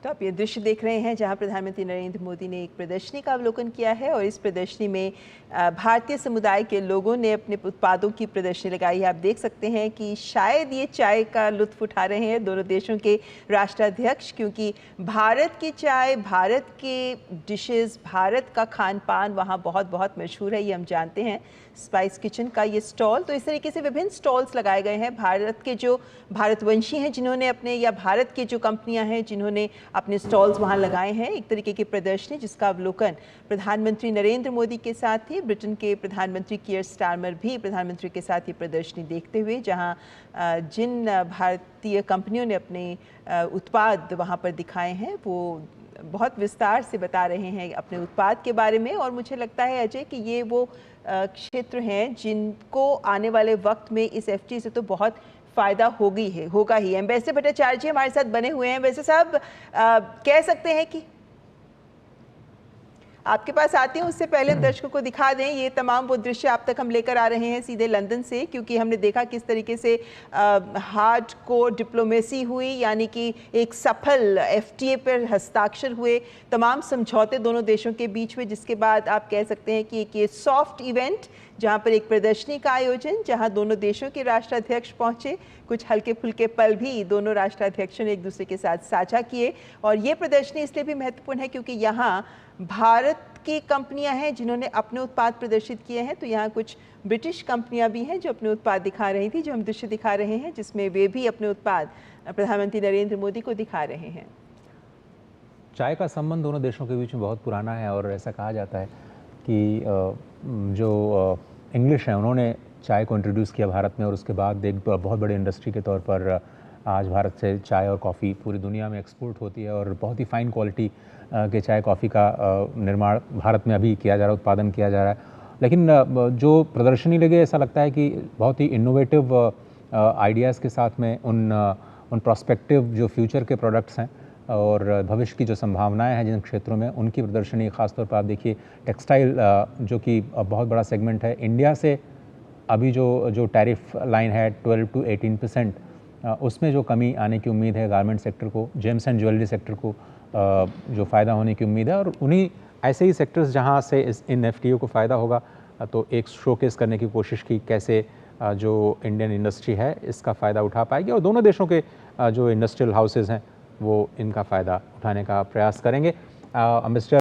तो आप ये दृश्य देख रहे हैं जहां प्रधानमंत्री नरेंद्र मोदी ने एक प्रदर्शनी का अवलोकन किया है और इस प्रदर्शनी में भारतीय समुदाय के लोगों ने अपने उत्पादों की प्रदर्शनी लगाई है। आप देख सकते हैं कि शायद ये चाय का लुत्फ उठा रहे हैं दोनों देशों के राष्ट्राध्यक्ष, क्योंकि भारत की चाय, भारत के डिशेस, भारत का खान पान वहाँ बहुत बहुत मशहूर है, ये हम जानते हैं। स्पाइस किचन का ये स्टॉल, तो इस तरीके से विभिन्न स्टॉल्स लगाए गए हैं। भारत के जो भारतवंशी हैं जिन्होंने अपने, या भारत की जो कंपनियां हैं जिन्होंने अपने स्टॉल्स वहां लगाए हैं, एक तरीके की प्रदर्शनी जिसका अवलोकन प्रधानमंत्री नरेंद्र मोदी के साथ ही ब्रिटेन के प्रधानमंत्री कियर स्टारमर भी प्रधानमंत्री के साथ ये प्रदर्शनी देखते हुए, जहां जिन भारतीय कंपनियों ने अपने उत्पाद वहां पर दिखाए हैं वो बहुत विस्तार से बता रहे हैं अपने उत्पाद के बारे में। और मुझे लगता है अजय कि ये वो क्षेत्र हैं जिनको आने वाले वक्त में इस एफटीए से तो बहुत फ़ायदा होगा ही। एम्बेसडर भट्टाचार्य जी हमारे साथ बने हुए हैं। वैसे साहब कह सकते हैं कि आपके पास आती हूँ उससे पहले हम दर्शकों को दिखा दें ये तमाम वो दृश्य आप तक हम लेकर आ रहे हैं सीधे लंदन से, क्योंकि हमने देखा किस तरीके से हार्ड कोर डिप्लोमेसी हुई, यानी कि एक सफल एफटीए पर हस्ताक्षर हुए, तमाम समझौते दोनों देशों के बीच हुए, जिसके बाद आप कह सकते हैं कि एक ये सॉफ्ट इवेंट जहां पर एक प्रदर्शनी का आयोजन, जहां दोनों देशों के राष्ट्राध्यक्ष पहुंचे, कुछ हल्के फुल्के पल भी दोनों राष्ट्राध्यक्षों ने एक दूसरे के साथ साझा किए। और ये प्रदर्शनी इसलिए भी महत्वपूर्ण है क्योंकि यहाँ भारत की कंपनियां हैं जिन्होंने अपने उत्पाद प्रदर्शित किए हैं, तो यहाँ कुछ ब्रिटिश कंपनियां भी हैं जो अपने उत्पाद दिखा रही थी, जो हम दृश्य दिखा रहे हैं जिसमें वे भी अपने उत्पाद प्रधानमंत्री नरेंद्र मोदी को दिखा रहे हैं। चाय का संबंध दोनों देशों के बीच में बहुत पुराना है और ऐसा कहा जाता है कि जो इंग्लिश है उन्होंने चाय को इंट्रोड्यूस किया भारत में और उसके बाद एक बहुत बड़ी इंडस्ट्री के तौर पर आज भारत से चाय और कॉफ़ी पूरी दुनिया में एक्सपोर्ट होती है और बहुत ही फ़ाइन क्वालिटी के चाय कॉफ़ी का निर्माण भारत में अभी किया जा रहा है, उत्पादन किया जा रहा है। लेकिन जो प्रदर्शनी लगे ऐसा लगता है कि बहुत ही इनोवेटिव आइडियाज़ के साथ में उन प्रोस्पेक्टिव जो फ्यूचर के प्रोडक्ट्स हैं और भविष्य की जो संभावनाएं हैं जिन क्षेत्रों में, उनकी प्रदर्शनी खासतौर पर आप देखिए टेक्सटाइल जो कि बहुत बड़ा सेगमेंट है इंडिया से, अभी जो टैरिफ लाइन है 12 to 18%, उसमें जो कमी आने की उम्मीद है गारमेंट सेक्टर को, जेम्स एंड ज्वेलरी सेक्टर को जो फ़ायदा होने की उम्मीद है। और उन्हीं ऐसे ही सेक्टर्स जहां से इन एफटीओ को फ़ायदा होगा, तो एक शोकेस करने की कोशिश की कैसे जो इंडियन इंडस्ट्री है इसका फ़ायदा उठा पाएगी और दोनों देशों के जो इंडस्ट्रियल हाउसेज़ हैं वो इनका फ़ायदा उठाने का प्रयास करेंगे। मिस्टर